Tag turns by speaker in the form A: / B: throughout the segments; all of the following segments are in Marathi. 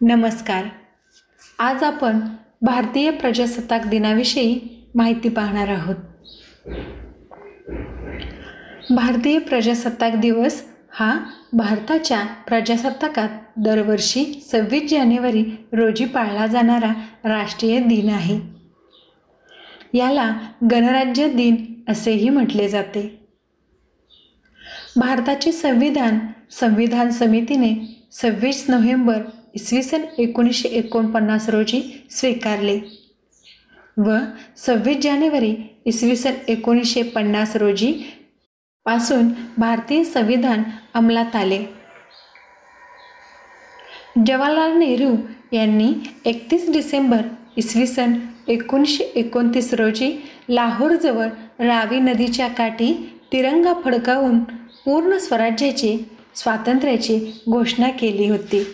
A: नमस्कार. आज आपण भारतीय प्रजासत्ताक दिनाविषयी माहिती पाहणार आहोत. भारतीय प्रजासत्ताक दिवस हा भारताच्या प्रजासत्ताकात दरवर्षी 26 जानेवारी रोजी पाळला जाणारा राष्ट्रीय दिन आहे. याला गणराज्य दिन असेही म्हटले जाते. भारताचे संविधान समितीने 26 नोव्हेंबर इसवी 1949 रोजी स्वीकारले व 26 जानेवारी इसवी 1950 रोजी पासून भारतीय संविधान अंमलात आले. जवाहरलाल नेहरू यांनी 31 डिसेंबर इसवी 1929 रोजी लाहोरजवळ रावी नदीच्या काठी तिरंगा फडकावून पूर्ण स्वातंत्र्याची घोषणा केली होती.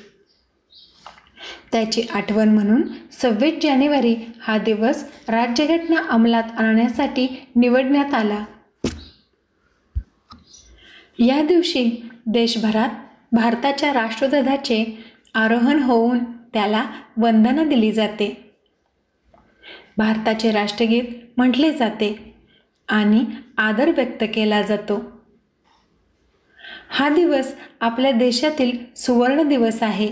A: त्याची आठवण म्हणून 26 जानेवारी हा दिवस राज्यघटना अंमलात आणण्यासाठी निवडण्यात आला. या दिवशी देशभरात भारताच्या राष्ट्रध्वजाचे आरोहण होऊन त्याला वंदना दिली जाते. भारताचे राष्ट्रगीत म्हटले जाते आणि आदर व्यक्त केला जातो. हा दिवस आपल्या देशातील सुवर्ण दिवस आहे.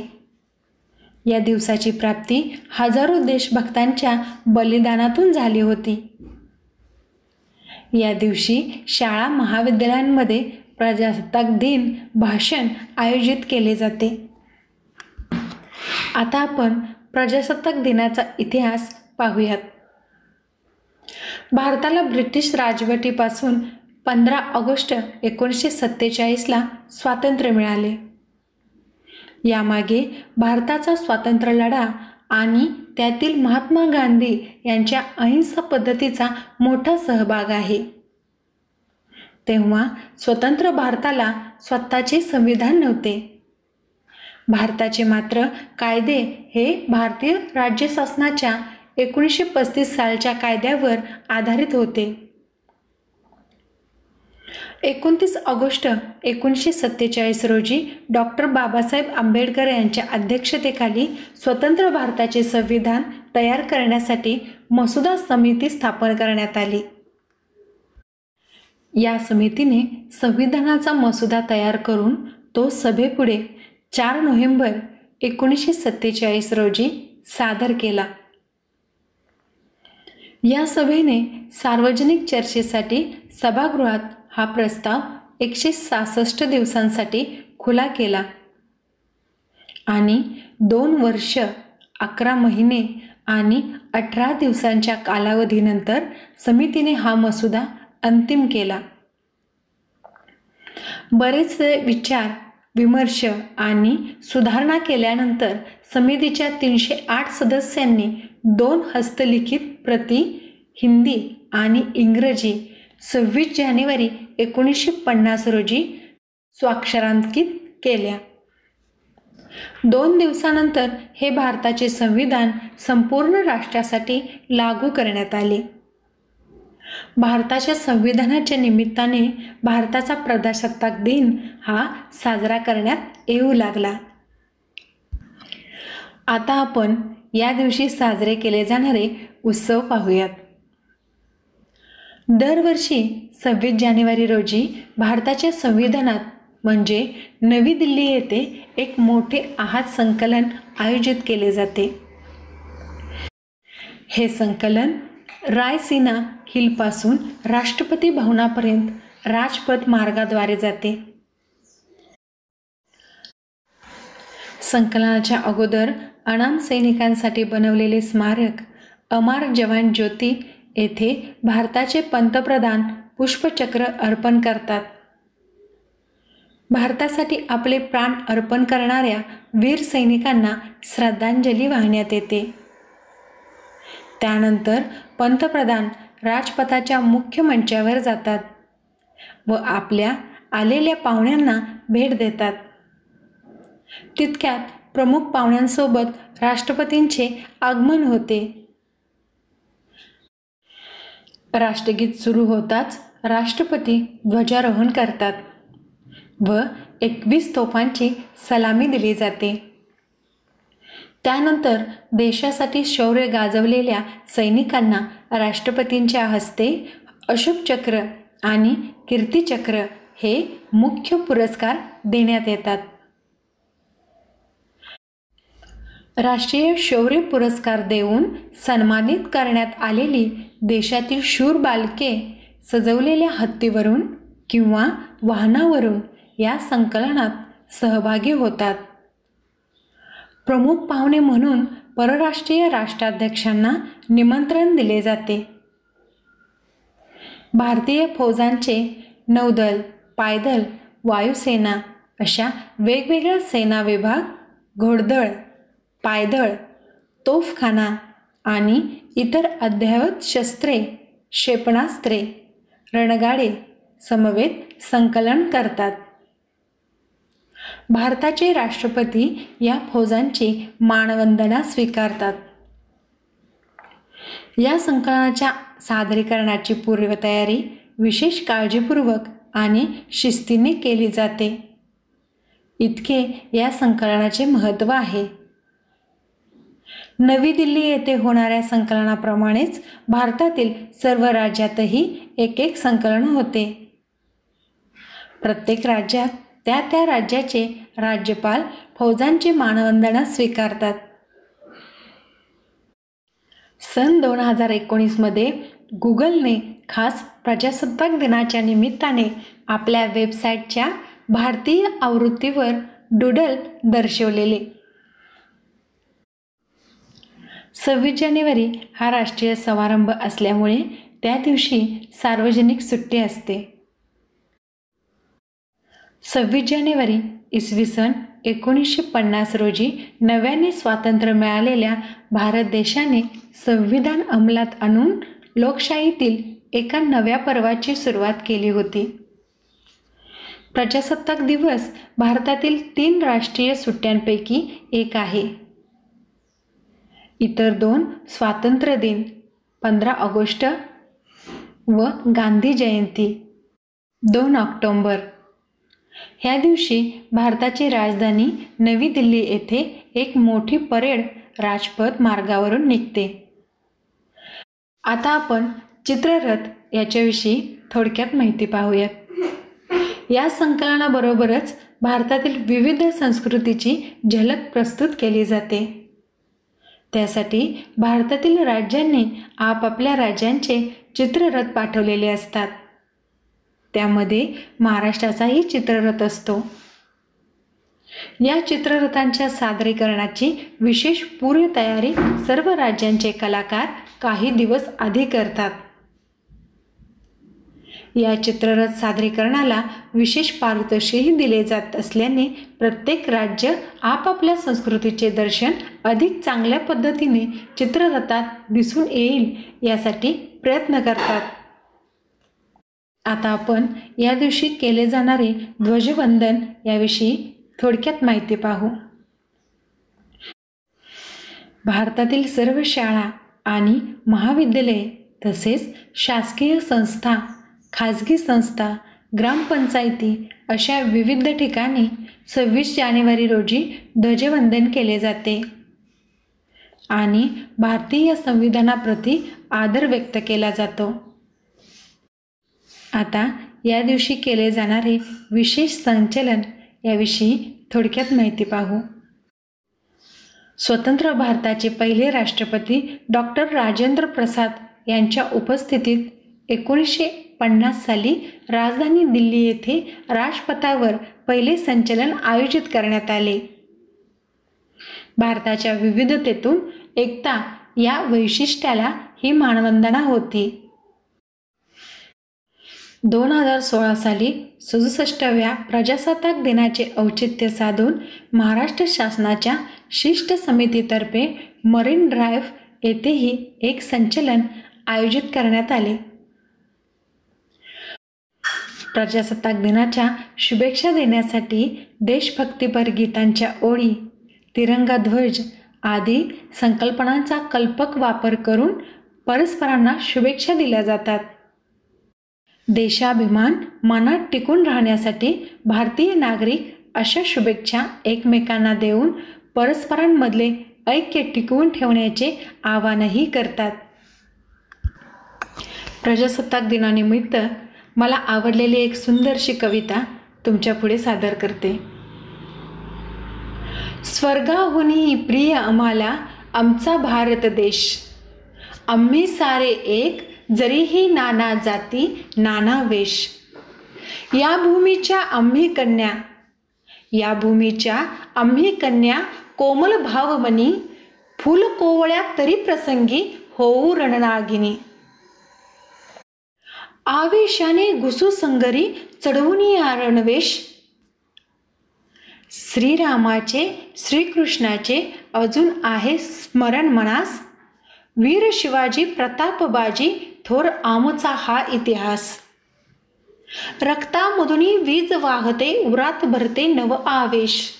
A: या दिवसाची प्राप्ती हजारो देशभक्तांच्या बलिदानातून झाली होती. या दिवशी शाळा महाविद्यालयांमध्ये प्रजासत्ताक दिन भाषण आयोजित केले जाते. आता आपण प्रजासत्ताक दिनाचा इतिहास पाहूयात. भारताला ब्रिटिश राजवटीपासून 15 ऑगस्ट 1947 स्वातंत्र्य मिळाले. यामागे भारताचा स्वातंत्र्य लढा आणि त्यातील महात्मा गांधी यांच्या अहिंसा पद्धतीचा मोठा सहभाग आहे. तेव्हा स्वतंत्र भारताला स्वतःचे संविधान नव्हते. भारताचे मात्र कायदे हे भारतीय राज्यशासनाच्या 1935 सालच्या कायद्यावर आधारित होते. 29 ऑगस्ट 1947 रोजी डॉक्टर बाबासाहेब आंबेडकर यांच्या अध्यक्षतेखाली स्वतंत्र भारताचे संविधान तयार करण्यासाठी मसुदा समिती स्थापन करण्यात आली. या समितीने संविधानाचा मसुदा तयार करून तो सभेपुढे 4 नोव्हेंबर 1947 रोजी सादर केला. या सभेने सार्वजनिक चर्चेसाठी सभागृहात हा प्रस्ताव 166 दिवसांसाठी खुला केला आणि 2 वर्ष 11 महिने आणि 18 दिवसांच्या कालावधीनंतर समितीने हा मसुदा अंतिम केला. बरेच विचार विमर्श आणि सुधारणा केल्यानंतर समितीच्या 308 सदस्यांनी 2 हस्तलिखित प्रती हिंदी आणि इंग्रजी 26 जानेवारी 1950 रोजी स्वाक्षरांकित केल्या. 2 दिवसानंतर हे भारताचे संविधान संपूर्ण राष्ट्रासाठी लागू करण्यात आले. भारताच्या संविधानाच्या निमित्ताने भारताचा प्रजासत्ताक दिन हा साजरा करण्यात येऊ लागला. आता आपण या दिवशी साजरे केले जाणारे उत्सव पाहूयात. दरवर्षी 26 जानेवारी रोजी भारताच्या संविधानात म्हणजे नवी दिल्ली येथे एक मोठे आहार संकलन आयोजित केले जाते. हे संकलन रायसीना हिलपासून राष्ट्रपती भवनापर्यंत राजपथ मार्गाद्वारे जाते. संकलनाच्या अगोदर अनाम सैनिकांसाठी बनवलेले स्मारक अमर जवान ज्योती येथे भारताचे पंतप्रधान पुष्पचक्र अर्पण करतात. भारतासाठी आपले प्राण अर्पण करणाऱ्या वीर सैनिकांना श्रद्धांजली वाहण्यात येते. त्यानंतर पंतप्रधान राजपथाच्या मुख्य मंचावर जातात व आपल्या आलेल्या पाहुण्यांना भेट देतात. तितक्यात प्रमुख पाहुण्यांसोबत राष्ट्रपतींचे आगमन होते. राष्ट्रगीत सुरू होताच राष्ट्रपती ध्वजारोहण करतात व 21 तोफांची सलामी दिली जाते. त्यानंतर देशासाठी शौर्य गाजवलेल्या सैनिकांना राष्ट्रपतींच्या हस्ते अशोक चक्र आणि कीर्तिचक्र हे मुख्य पुरस्कार देण्यात येतात. राष्ट्रीय शौर्य पुरस्कार देऊन सन्मानित करण्यात आलेली देशातील शूर बालके सजवलेल्या हत्तीवरून किंवा वाहनावरून या संकलनात सहभागी होतात. प्रमुख पाहुणे म्हणून परराष्ट्रीय राष्ट्राध्यक्षांना निमंत्रण दिले जाते. भारतीय फौजांचे नौदल, पायदळ, वायुसेना अशा वेगवेगळ्या सेना विभाग, घोडदळ, पायदळ, तोफखाना आणि इतर अद्ययावत शस्त्रे, क्षेपणास्त्रे, रणगाडे समवेत संकलन करतात. भारताचे राष्ट्रपती या फौजांची मानवंदना स्वीकारतात. या संकलनाच्या सादरीकरणाची पूर्वतयारी विशेष काळजीपूर्वक आणि शिस्तीने केली जाते. इतके या संकलनाचे महत्त्व आहे. नवी दिल्ली येथे होणाऱ्या संकलनाप्रमाणेच भारतातील सर्व राज्यातही एक एक संकलन होते. प्रत्येक राज्यात त्या त्या राज्याचे राज्यपाल फौजांची मानवंदना स्वीकारतात. सन 2019 मध्ये गुगलने खास प्रजासत्ताक दिनाच्या निमित्ताने आपल्या वेबसाईटच्या भारतीय आवृत्तीवर डूडल दर्शवलेले. 26 जानेवारी हा राष्ट्रीय समारंभ असल्यामुळे त्या दिवशी सार्वजनिक सुट्टी असते. 26 जानेवारी इसवी सन 1950 रोजी नव्याने स्वातंत्र्य मिळालेल्या भारत देशाने संविधान अंमलात आणून लोकशाहीतील एका नव्या पर्वाची सुरुवात केली होती. प्रजासत्ताक दिवस भारतातील 3 राष्ट्रीय सुट्ट्यांपैकी एक आहे. इतर 2 स्वातंत्र्य दिन 15 ऑगस्ट व गांधी जयंती 2 ऑक्टोबर. ह्या दिवशी भारताची राजधानी नवी दिल्ली येथे एक मोठी परेड राजपथ मार्गावरून निघते. आता आपण चित्ररथ याच्याविषयी थोडक्यात माहिती पाहूयात. या संकलनाबरोबरच भारतातील विविध संस्कृतीची झलक प्रस्तुत केली जाते. त्यासाठी भारतातील राज्यांनी आपापल्या राज्यांचे चित्ररथ पाठवलेले असतात. त्यामध्ये महाराष्ट्राचाही चित्ररथ असतो. या चित्ररथांच्या सादरीकरणाची विशेष पूर्वतयारी सर्व राज्यांचे कलाकार काही दिवस आधी करतात. या चित्ररथ सादरीकरणाला विशेष पारितोषिकही दिले जात असल्याने प्रत्येक राज्य आपापल्या संस्कृतीचे दर्शन अधिक चांगल्या पद्धतीने चित्ररथात दिसून येईल यासाठी प्रयत्न करतात. आता आपण या दिवशी केले जाणारे ध्वजवंदन याविषयी थोडक्यात माहिती पाहू. भारतातील सर्व शाळा आणि महाविद्यालये तसेच शासकीय संस्था, खाजगी संस्था, ग्रामपंचायती अशा विविध ठिकाणी 26 जानेवारी रोजी ध्वजवंदन केले जाते आणि भारतीय संविधानाप्रती आदर व्यक्त केला जातो. आता या दिवशी केले जाणारे विशेष संचलन याविषयी थोडक्यात माहिती पाहू. स्वतंत्र भारताचे पहिले राष्ट्रपती डॉक्टर राजेंद्र प्रसाद यांच्या उपस्थितीत 1950 साली राजधानी दिल्ली येथे राजपथावर पहिले संचलन आयोजित करण्यात आले. भारताच्या विविधतेतून एकता या वैशिष्ट्याला ही मानवंदना होती. 2016 साली 67व्या प्रजासत्ताक दिनाचे औचित्य साधून महाराष्ट्र शासनाच्या शिष्ट समितीतर्फे मरीन ड्राईव्ह येथेही एक संचलन आयोजित करण्यात आले. प्रजासत्ताक दिनाच्या शुभेच्छा देण्यासाठी देशभक्तीपर गीतांच्या ओळी, तिरंगा ध्वज आदी संकल्पनांचा कल्पक वापर करून परस्परांना शुभेच्छा दिल्या जातात. देशाभिमान मनात टिकून राहण्यासाठी भारतीय नागरिक अशा शुभेच्छा एकमेकांना देऊन परस्परांमधले ऐक्य टिकवून ठेवण्याचे आवाहनही करतात. प्रजासत्ताक दिनानिमित्त मला आवडलेली एक सुंदरशी कविता तुमच्यापुढे सादर करते. स्वर्गाहूनही प्रिय आम्हाला आमचा भारत देश, आम्ही सारे एक जरीही नाना जाती नाना वेश. या भूमीच्या आम्ही कन्या कोमल भावमनी, फुल कोवळ्या तरी प्रसंगी होऊ रणनागिनी. आवेशाने घुसू संगरी चढवून या रणवेश, श्रीरामाचे श्रीकृष्णाचे अजून आहे स्मरण मनास. वीर शिवाजी प्रतापबाजी थोर आमचा हा इतिहास. रक्तामधुनी वीज वाहते उरात भरते नव आवेश.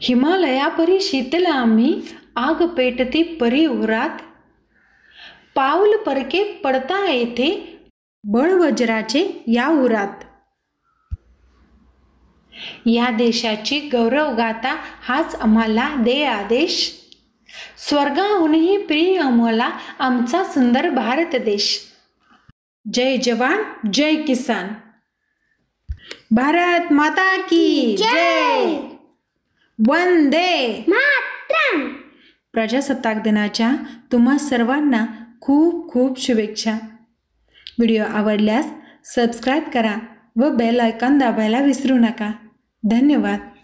A: हिमालयापरी शीतल आम्ही आग पेटती परी उरात. पाऊल परके पडता येथे बळवज्राचे या उरात. या देशाची गौरवगाथा हाच आम्हाला दे आदेश. स्वर्गाहूनही प्रिय आम्हाला आमचा सुंदर भारत देश. जय जवान जय किसान. भारत माता की जय. वंदे मातरम. प्रजासत्ताक दिनाच्या तुम्हा सर्वांना खूप खूप शुभेच्छा. व्हिडिओ आवडल्यास सबस्क्राईब करा व बेल आयकॉन दाबायला विसरू नका. धन्यवाद.